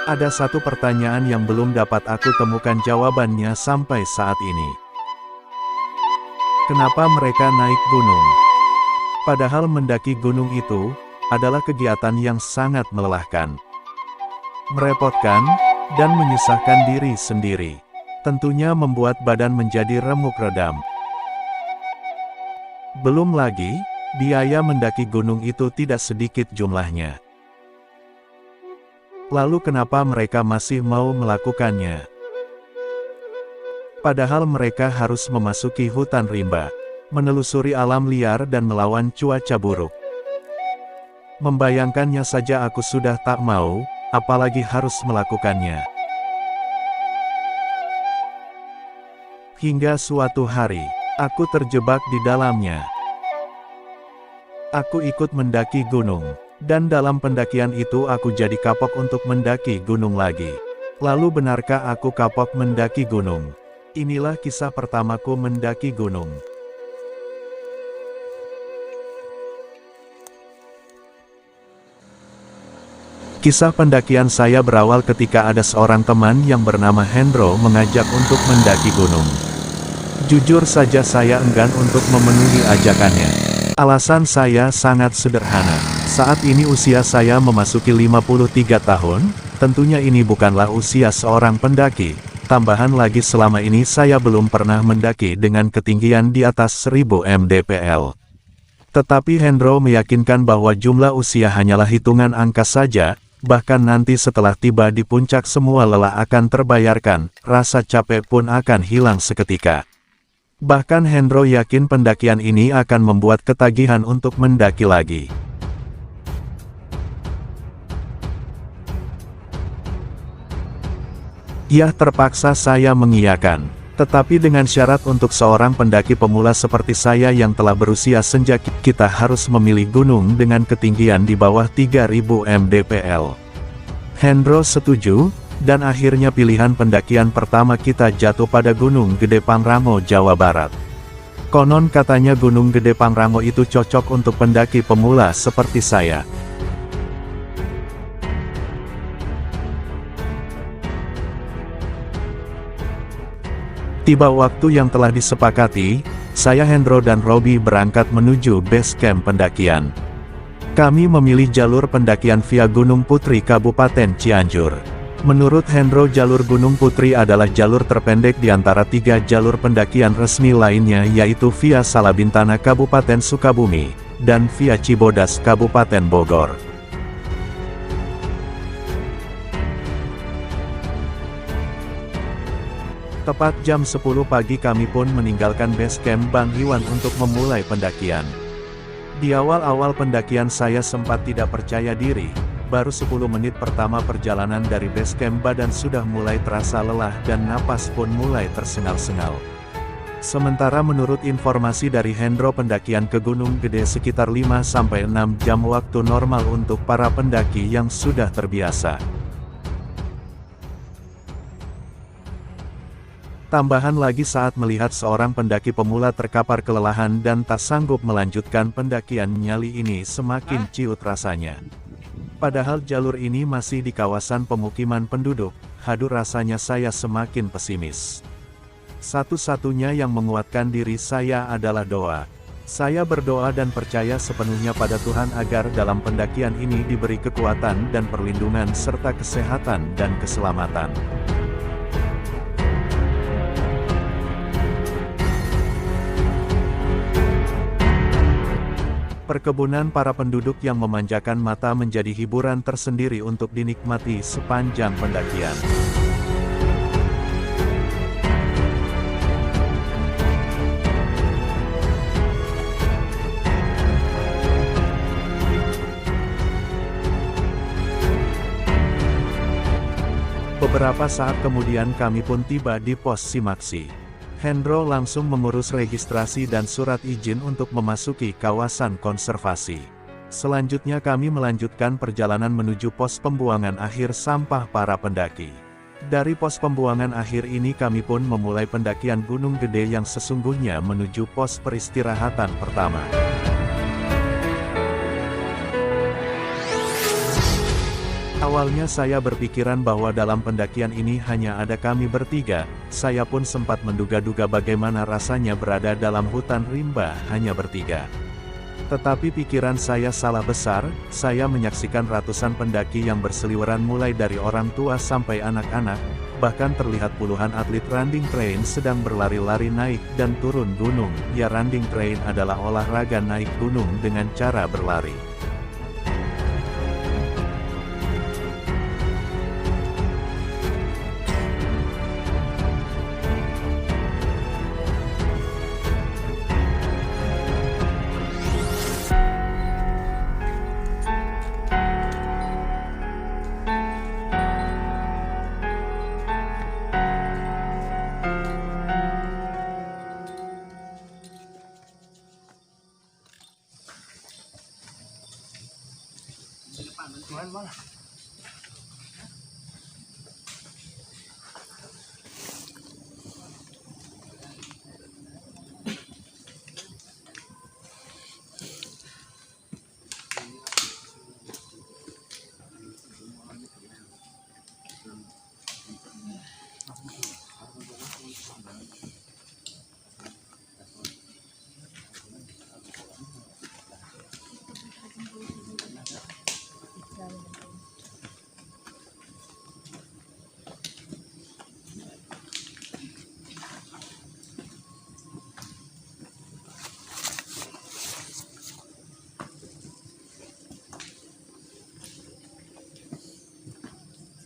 Ada satu pertanyaan yang belum dapat aku temukan jawabannya sampai saat ini. Kenapa mereka naik gunung? Padahal mendaki gunung itu adalah kegiatan yang sangat melelahkan, merepotkan, dan menyusahkan diri sendiri. Tentunya membuat badan menjadi remuk redam. Belum lagi, biaya mendaki gunung itu tidak sedikit jumlahnya. Lalu kenapa mereka masih mau melakukannya? Padahal mereka harus memasuki hutan rimba, menelusuri alam liar dan melawan cuaca buruk. Membayangkannya saja aku sudah tak mau, apalagi harus melakukannya. Hingga suatu hari, aku terjebak di dalamnya. Aku ikut mendaki gunung. Dan dalam pendakian itu aku jadi kapok untuk mendaki gunung lagi. Lalu benarkah aku kapok mendaki gunung? Inilah kisah pertamaku mendaki gunung. Kisah pendakian saya berawal ketika ada seorang teman yang bernama Hendro mengajak untuk mendaki gunung. Jujur saja saya enggan untuk memenuhi ajakannya. Alasan saya sangat sederhana. Saat ini usia saya memasuki 53 tahun, tentunya ini bukanlah usia seorang pendaki. Tambahan lagi selama ini saya belum pernah mendaki dengan ketinggian di atas 1000 mdpl. Tetapi Hendro meyakinkan bahwa jumlah usia hanyalah hitungan angka saja, bahkan nanti setelah tiba di puncak semua lelah akan terbayarkan, rasa capek pun akan hilang seketika. Bahkan Hendro yakin pendakian ini akan membuat ketagihan untuk mendaki lagi. Ya, terpaksa saya mengiyakan. Tetapi dengan syarat untuk seorang pendaki pemula seperti saya yang telah berusia senja, kita harus memilih gunung dengan ketinggian di bawah 3000 mdpl. Hendro setuju, dan akhirnya pilihan pendakian pertama kita jatuh pada Gunung Gede Pangrango, Jawa Barat. Konon katanya Gunung Gede Pangrango itu cocok untuk pendaki pemula seperti saya. Tiba waktu yang telah disepakati, saya Hendro dan Robi berangkat menuju base camp pendakian. Kami memilih jalur pendakian via Gunung Putri Kabupaten Cianjur. Menurut Hendro, jalur Gunung Putri adalah jalur terpendek di antara 3 jalur pendakian resmi lainnya, yaitu via Salabintana Kabupaten Sukabumi, dan via Cibodas Kabupaten Bogor. Tepat jam 10 pagi kami pun meninggalkan base camp Bang Iwan untuk memulai pendakian. Di awal-awal pendakian saya sempat tidak percaya diri. Baru 10 menit pertama perjalanan dari base camp badan sudah mulai terasa lelah dan napas pun mulai tersengal-sengal. Sementara menurut informasi dari Hendro, pendakian ke Gunung Gede sekitar 5-6 jam waktu normal untuk para pendaki yang sudah terbiasa. Tambahan lagi saat melihat seorang pendaki pemula terkapar kelelahan dan tak sanggup melanjutkan pendakian, nyali ini semakin ciut rasanya. Padahal jalur ini masih di kawasan pemukiman penduduk, hadur rasanya saya semakin pesimis. Satu-satunya yang menguatkan diri saya adalah doa. Saya berdoa dan percaya sepenuhnya pada Tuhan agar dalam pendakian ini diberi kekuatan dan perlindungan serta kesehatan dan keselamatan. Perkebunan para penduduk yang memanjakan mata menjadi hiburan tersendiri untuk dinikmati sepanjang pendakian. Beberapa saat kemudian kami pun tiba di pos Simaksi. Hendro langsung mengurus registrasi dan surat izin untuk memasuki kawasan konservasi. Selanjutnya kami melanjutkan perjalanan menuju pos pembuangan akhir sampah para pendaki. Dari pos pembuangan akhir ini kami pun memulai pendakian Gunung Gede yang sesungguhnya menuju pos peristirahatan pertama. Awalnya saya berpikiran bahwa dalam pendakian ini hanya ada kami bertiga, saya pun sempat menduga-duga bagaimana rasanya berada dalam hutan rimba hanya bertiga. Tetapi pikiran saya salah besar, saya menyaksikan ratusan pendaki yang berseliweran mulai dari orang tua sampai anak-anak, bahkan terlihat puluhan atlet running train sedang berlari-lari naik dan turun gunung. Ya, running train adalah olahraga naik gunung dengan cara berlari.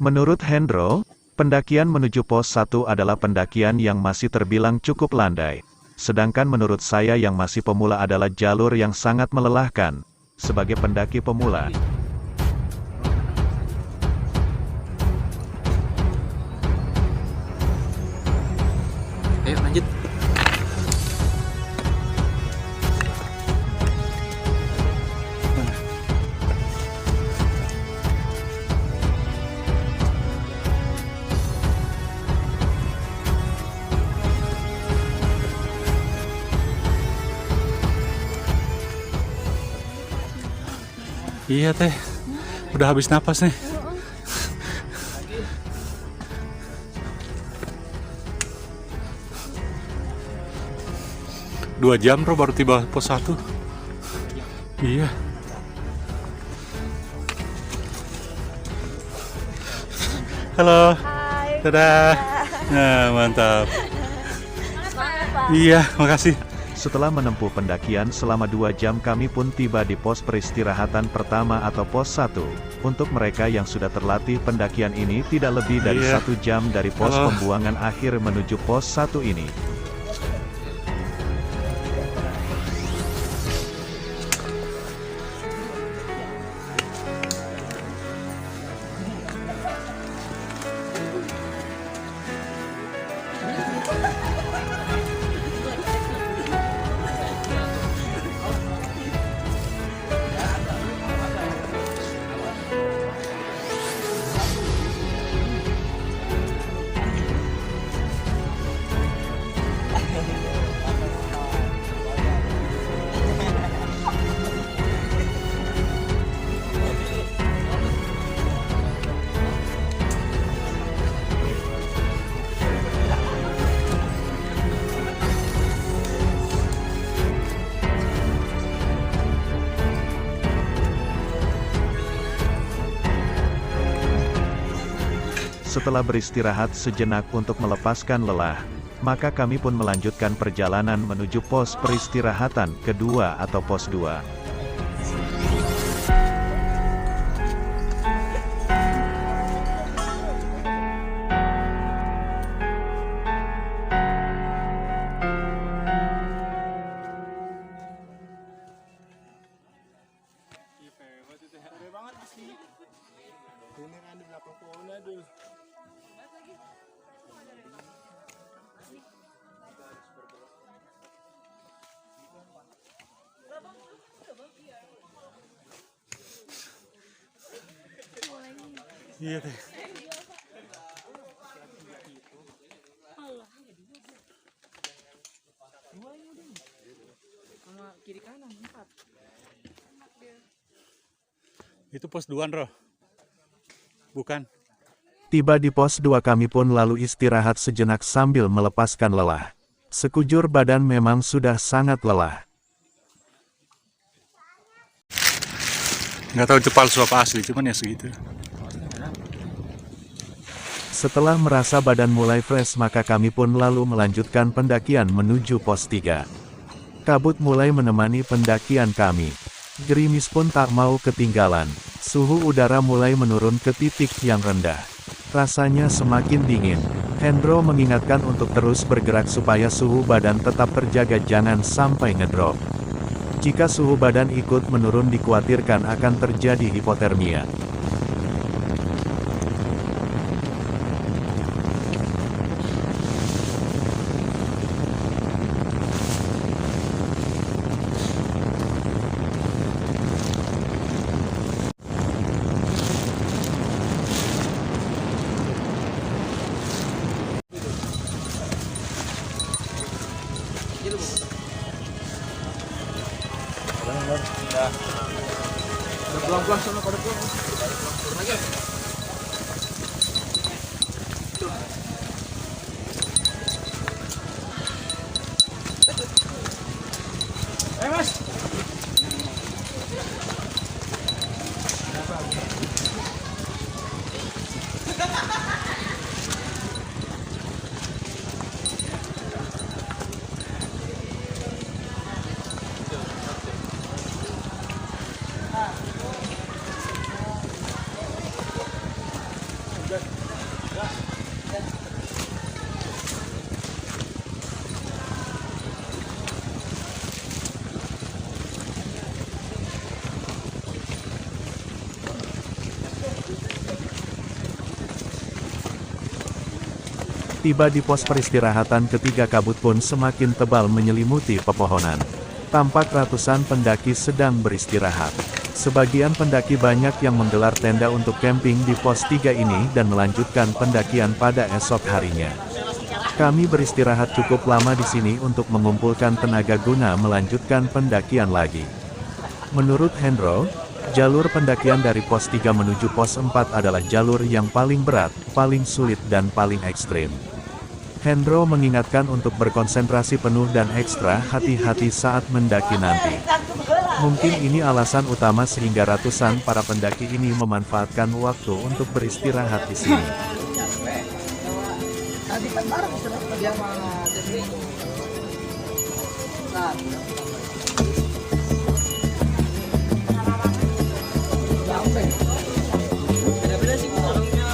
Menurut Hendro, pendakian menuju pos 1 adalah pendakian yang masih terbilang cukup landai. Sedangkan menurut saya yang masih pemula adalah jalur yang sangat melelahkan. Sebagai pendaki pemula, ayo lanjut. Iya teh, udah habis napas nih. Dua jam bro baru tiba pos 1. Iya. Halo. Hai. Dadah. Nah, mantap. Semangat, Pak. Iya, makasih. setelah menempuh pendakian selama 2 jam kami pun tiba di pos peristirahatan pertama atau pos 1. Untuk mereka yang sudah terlatih pendakian ini tidak lebih dari 1 jam dari pos pembuangan akhir menuju pos 1 ini. Setelah beristirahat sejenak untuk melepaskan lelah, maka kami pun melanjutkan perjalanan menuju pos peristirahatan kedua atau pos 2. Iya teh. Sama kiri kanan 4. Itu pos 2, Roh. Bukan. Tiba di pos 2 kami pun lalu istirahat sejenak sambil melepaskan lelah. Sekujur badan memang sudah sangat lelah. Nggak tahu itu palsu apa asli, cuman ya segitu. Setelah merasa badan mulai fresh maka kami pun lalu melanjutkan pendakian menuju pos 3. Kabut mulai menemani pendakian kami. Gerimis pun tak mau ketinggalan. Suhu udara mulai menurun ke titik yang rendah. Rasanya semakin dingin. Hendro mengingatkan untuk terus bergerak supaya suhu badan tetap terjaga, jangan sampai ngedrop. Jika suhu badan ikut menurun dikhawatirkan akan terjadi hipotermia. Pulang-pulang sana pada pulang. Lagi. Mas. Tiba di pos peristirahatan ketiga, kabut pun semakin tebal menyelimuti pepohonan. Tampak ratusan pendaki sedang beristirahat. Sebagian pendaki banyak yang menggelar tenda untuk camping di pos 3 ini dan melanjutkan pendakian pada esok harinya. Kami beristirahat cukup lama di sini untuk mengumpulkan tenaga guna melanjutkan pendakian lagi. Menurut Hendro, jalur pendakian dari pos 3 menuju pos 4 adalah jalur yang paling berat, paling sulit dan paling ekstrim. Hendro mengingatkan untuk berkonsentrasi penuh dan ekstra hati-hati saat mendaki nanti. Mungkin ini alasan utama sehingga ratusan para pendaki ini memanfaatkan waktu untuk beristirahat di sini. Tadi kan bareng dia mah jadi. Nah. Sampai. Beda-beda sih orangnya.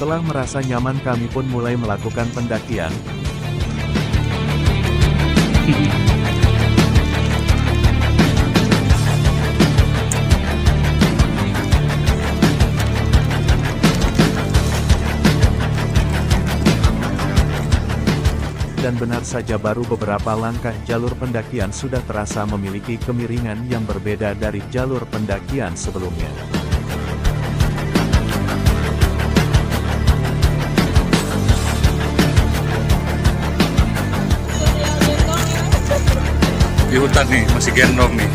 Setelah merasa nyaman kami pun mulai melakukan pendakian. Dan benar saja baru beberapa langkah jalur pendakian sudah terasa memiliki kemiringan yang berbeda dari jalur pendakian sebelumnya. Di hutan nih, masih gendong nih.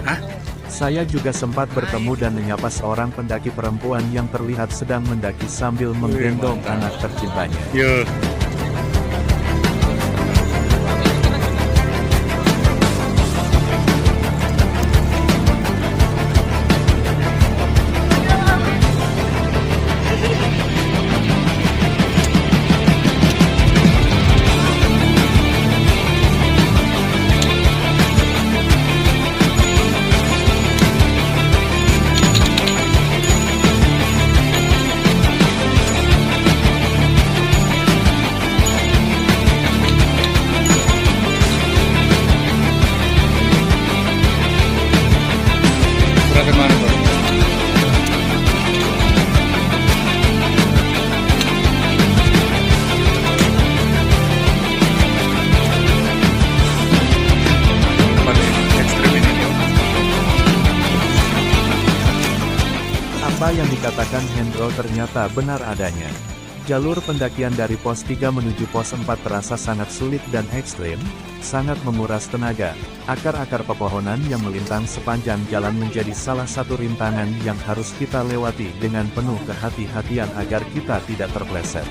Hah? Saya juga sempat bertemu dan menyapa seorang pendaki perempuan yang terlihat sedang mendaki sambil menggendong anak tercintanya. Yo. Berapa mana tuh? Tempat ekstrim ini nih. Apa yang dikatakan Hendro ternyata benar adanya. Jalur pendakian dari pos 3 menuju pos 4 terasa sangat sulit dan ekstrim, sangat menguras tenaga. Akar-akar pepohonan yang melintang sepanjang jalan menjadi salah satu rintangan yang harus kita lewati dengan penuh kehati-hatian agar kita tidak terpleset.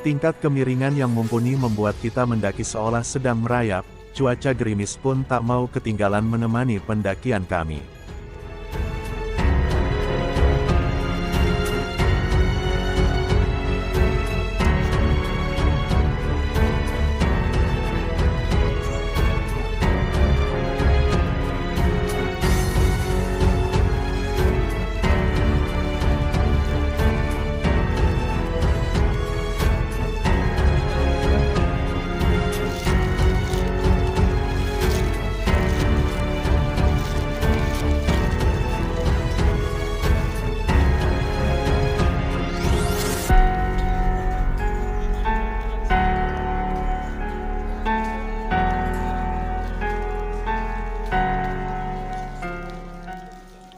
Tingkat kemiringan yang mumpuni membuat kita mendaki seolah sedang merayap, cuaca gerimis pun tak mau ketinggalan menemani pendakian kami.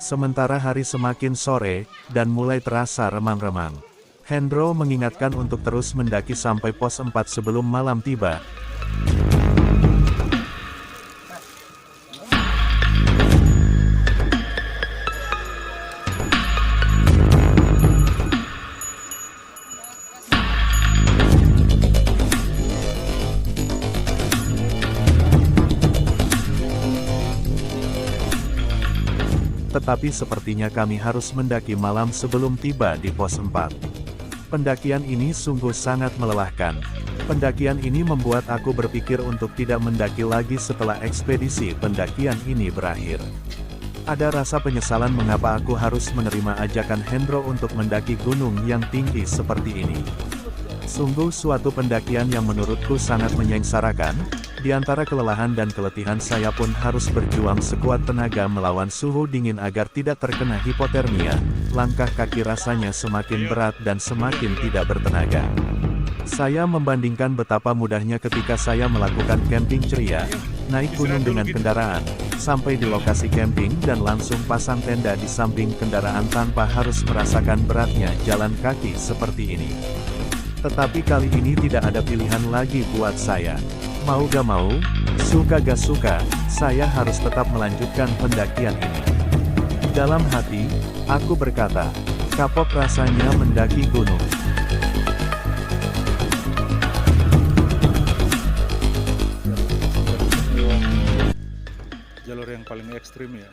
Sementara hari semakin sore, dan mulai terasa remang-remang. Hendro mengingatkan untuk terus mendaki sampai pos 4 sebelum malam tiba. Tetapi sepertinya kami harus mendaki malam sebelum tiba di pos 4. Pendakian ini sungguh sangat melelahkan. Pendakian ini membuat aku berpikir untuk tidak mendaki lagi setelah ekspedisi pendakian ini berakhir. Ada rasa penyesalan mengapa aku harus menerima ajakan Hendro untuk mendaki gunung yang tinggi seperti ini. Sungguh suatu pendakian yang menurutku sangat menyengsarakan. Di antara kelelahan dan keletihan saya pun harus berjuang sekuat tenaga melawan suhu dingin agar tidak terkena hipotermia. Langkah kaki rasanya semakin berat dan semakin tidak bertenaga. Saya membandingkan betapa mudahnya ketika saya melakukan camping ceria, naik gunung dengan kendaraan, sampai di lokasi camping dan langsung pasang tenda di samping kendaraan tanpa harus merasakan beratnya jalan kaki seperti ini. Tetapi kali ini tidak ada pilihan lagi buat saya. Mau gak mau, suka gak suka, saya harus tetap melanjutkan pendakian ini. Dalam hati, aku berkata, kapok rasanya mendaki gunung. Jalur yang paling ekstrim ya.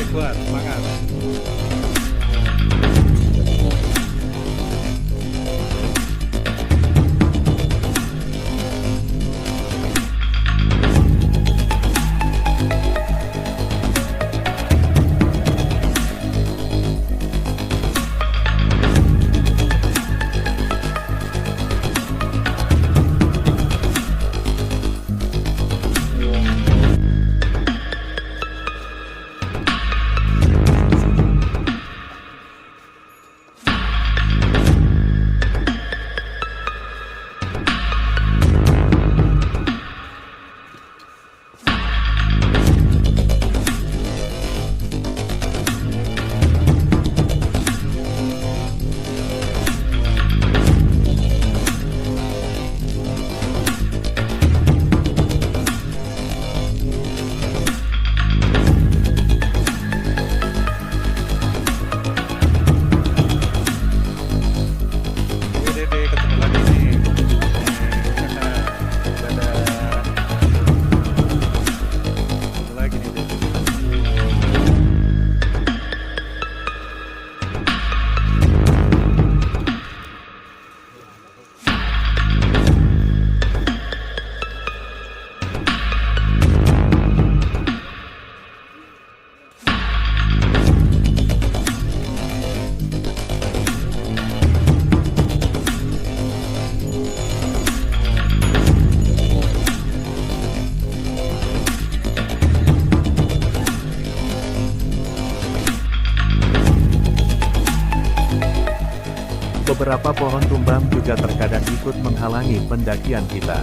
Kuat, semangat. Beberapa pohon tumbang juga terkadang ikut menghalangi pendakian kita.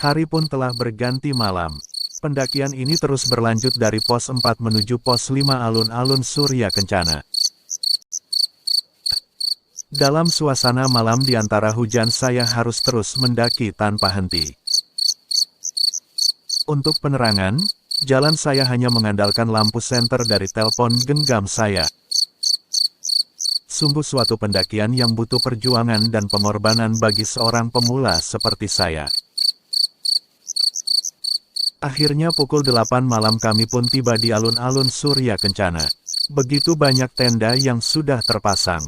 Hari pun telah berganti malam. Pendakian ini terus berlanjut dari pos 4 menuju pos 5 alun-alun Surya Kencana. Dalam suasana malam di antara hujan saya harus terus mendaki tanpa henti. Untuk penerangan, jalan saya hanya mengandalkan lampu senter dari telepon genggam saya. Sungguh suatu pendakian yang butuh perjuangan dan pengorbanan bagi seorang pemula seperti saya. Akhirnya pukul 8 malam kami pun tiba di alun-alun Surya Kencana. Begitu banyak tenda yang sudah terpasang.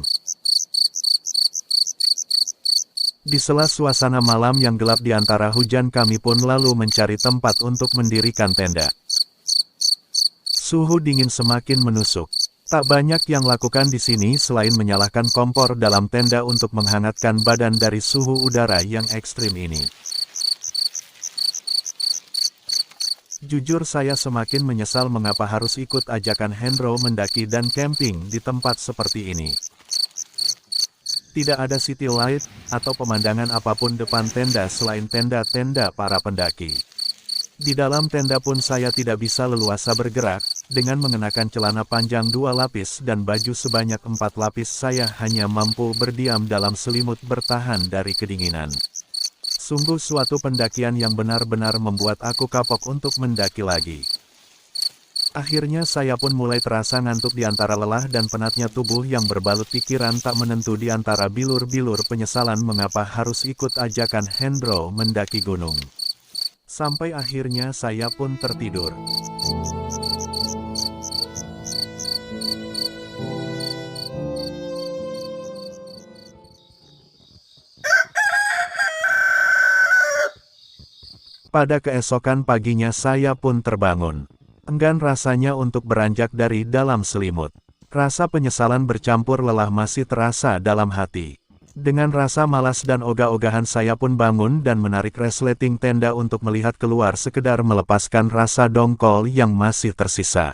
Di sela suasana malam yang gelap di antara hujan kami pun lalu mencari tempat untuk mendirikan tenda. Suhu dingin semakin menusuk. Tak banyak yang lakukan di sini selain menyalakan kompor dalam tenda untuk menghangatkan badan dari suhu udara yang ekstrim ini. Jujur saya semakin menyesal mengapa harus ikut ajakan Hendro mendaki dan camping di tempat seperti ini. Tidak ada city light, atau pemandangan apapun depan tenda selain tenda-tenda para pendaki. Di dalam tenda pun saya tidak bisa leluasa bergerak, dengan mengenakan celana panjang 2 lapis dan baju sebanyak 4 lapis saya hanya mampu berdiam dalam selimut bertahan dari kedinginan. Sungguh suatu pendakian yang benar-benar membuat aku kapok untuk mendaki lagi. Akhirnya saya pun mulai terasa ngantuk di antara lelah dan penatnya tubuh yang berbalut pikiran tak menentu di antara bilur-bilur penyesalan mengapa harus ikut ajakan Hendro mendaki gunung. Sampai akhirnya saya pun tertidur. Pada keesokan paginya saya pun terbangun. Enggan rasanya untuk beranjak dari dalam selimut. Rasa penyesalan bercampur lelah masih terasa dalam hati. Dengan rasa malas dan ogah-ogahan saya pun bangun dan menarik resleting tenda untuk melihat keluar sekedar melepaskan rasa dongkol yang masih tersisa.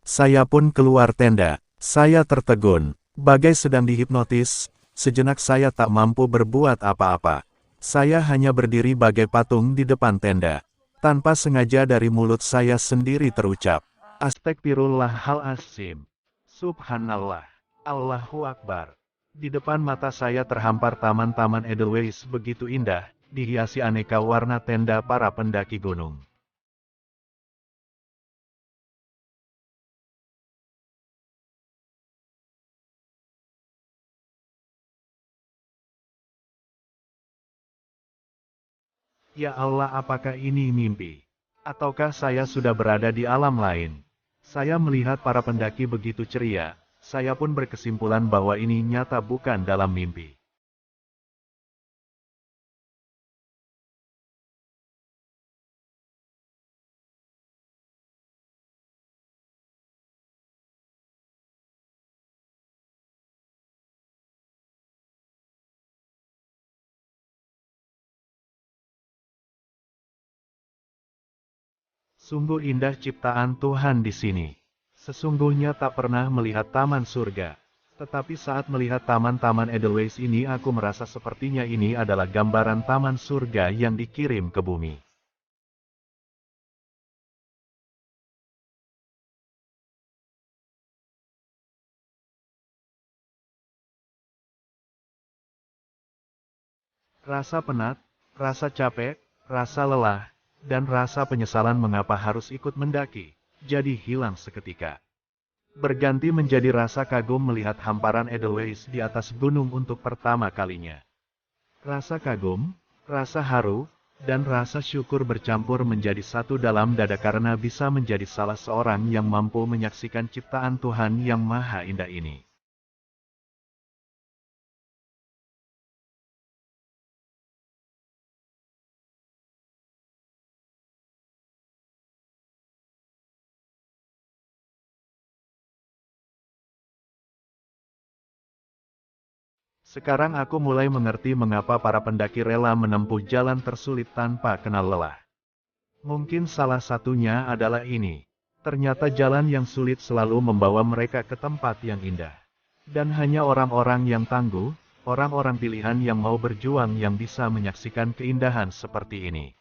Saya pun keluar tenda. Saya tertegun. Bagai sedang dihipnotis, sejenak saya tak mampu berbuat apa-apa. Saya hanya berdiri bagai patung di depan tenda. Tanpa sengaja dari mulut saya sendiri terucap, Astagfirullahaladzim. Subhanallah. Allahu Akbar. Di depan mata saya terhampar taman-taman Edelweiss begitu indah, dihiasi aneka warna tenda para pendaki gunung. Ya Allah, apakah ini mimpi? Ataukah saya sudah berada di alam lain? Saya melihat para pendaki begitu ceria, saya pun berkesimpulan bahwa ini nyata bukan dalam mimpi. Sungguh indah ciptaan Tuhan di sini. Sesungguhnya tak pernah melihat taman surga. Tetapi saat melihat taman-taman Edelweiss ini aku merasa sepertinya ini adalah gambaran taman surga yang dikirim ke bumi. Rasa penat, rasa capek, rasa lelah, dan rasa penyesalan mengapa harus ikut mendaki, jadi hilang seketika. Berganti menjadi rasa kagum melihat hamparan Edelweiss di atas gunung untuk pertama kalinya. Rasa kagum, rasa haru, dan rasa syukur bercampur menjadi satu dalam dada karena bisa menjadi salah seorang yang mampu menyaksikan ciptaan Tuhan yang maha indah ini. Sekarang aku mulai mengerti mengapa para pendaki rela menempuh jalan tersulit tanpa kenal lelah. Mungkin salah satunya adalah ini. Ternyata jalan yang sulit selalu membawa mereka ke tempat yang indah. Dan hanya orang-orang yang tangguh, orang-orang pilihan yang mau berjuang yang bisa menyaksikan keindahan seperti ini.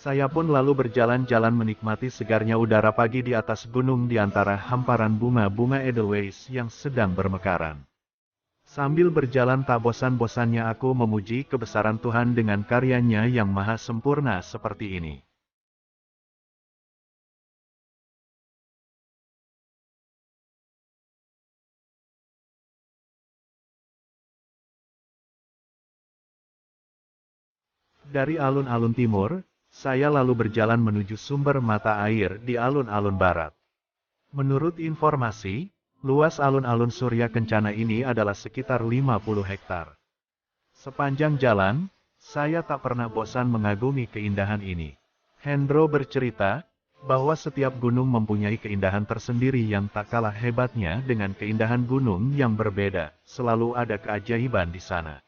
Saya pun lalu berjalan-jalan menikmati segarnya udara pagi di atas gunung di antara hamparan bunga-bunga Edelweiss yang sedang bermekaran. Sambil berjalan tak bosan-bosannya aku memuji kebesaran Tuhan dengan karyanya yang maha sempurna seperti ini. Dari alun-alun timur, saya lalu berjalan menuju sumber mata air di alun-alun barat. Menurut informasi, luas alun-alun Surya Kencana ini adalah sekitar 50 hektar. Sepanjang jalan, saya tak pernah bosan mengagumi keindahan ini. Hendro bercerita bahwa setiap gunung mempunyai keindahan tersendiri yang tak kalah hebatnya dengan keindahan gunung yang berbeda, selalu ada keajaiban di sana.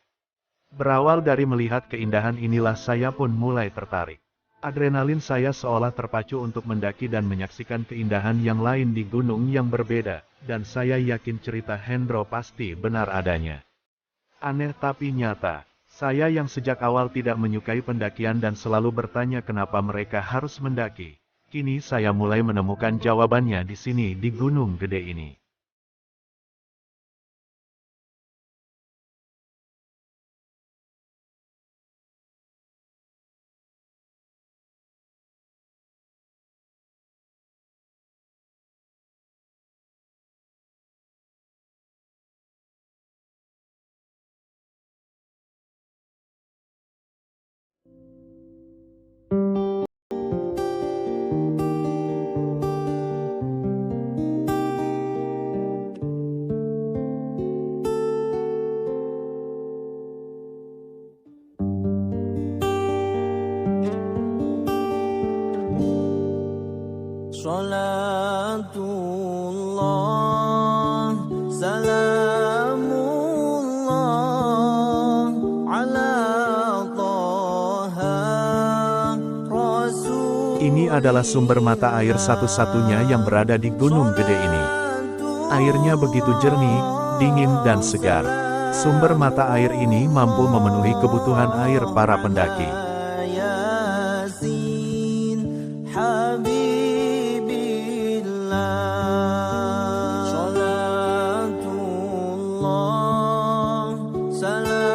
Berawal dari melihat keindahan inilah saya pun mulai tertarik. Adrenalin saya seolah terpacu untuk mendaki dan menyaksikan keindahan yang lain di gunung yang berbeda, dan saya yakin cerita Hendro pasti benar adanya. Aneh tapi nyata, saya yang sejak awal tidak menyukai pendakian dan selalu bertanya kenapa mereka harus mendaki, kini saya mulai menemukan jawabannya di sini di Gunung Gede ini. Salatullah, salamullah, ala Taha Rasul. Ini adalah sumber mata air satu-satunya yang berada di Gunung Gede ini. Airnya begitu jernih, dingin dan segar. Sumber mata air ini mampu memenuhi kebutuhan air para pendaki. Yasin, Habibillah. Salatullah, salamullah,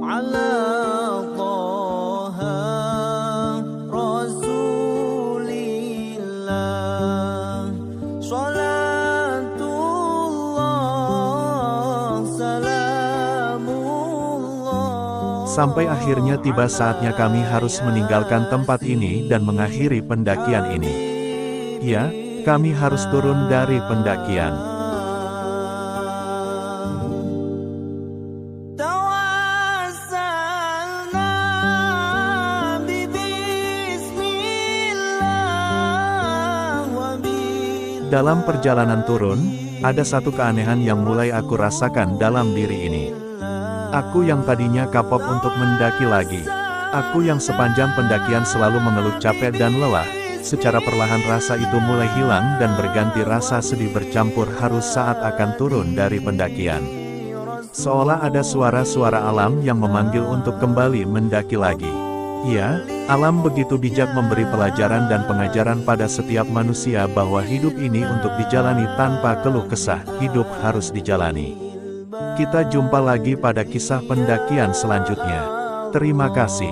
ala Taha Rasulillah. Salatullah, salamullah. Sampai akhirnya tiba saatnya kami harus meninggalkan tempat ini dan mengakhiri pendakian ini. Ya, kami harus turun dari pendakian. Tawassalna bismillah wa bil. Dalam perjalanan turun, ada satu keanehan yang mulai aku rasakan dalam diri ini. Aku yang tadinya kapok untuk mendaki lagi. Aku yang sepanjang pendakian selalu mengeluh capek dan lelah. Secara perlahan rasa itu mulai hilang dan berganti rasa sedih bercampur haru saat akan turun dari pendakian. Seolah ada suara-suara alam yang memanggil untuk kembali mendaki lagi. Ya, alam begitu bijak memberi pelajaran dan pengajaran pada setiap manusia bahwa hidup ini untuk dijalani tanpa keluh kesah, hidup harus dijalani. Kita jumpa lagi pada kisah pendakian selanjutnya. Terima kasih.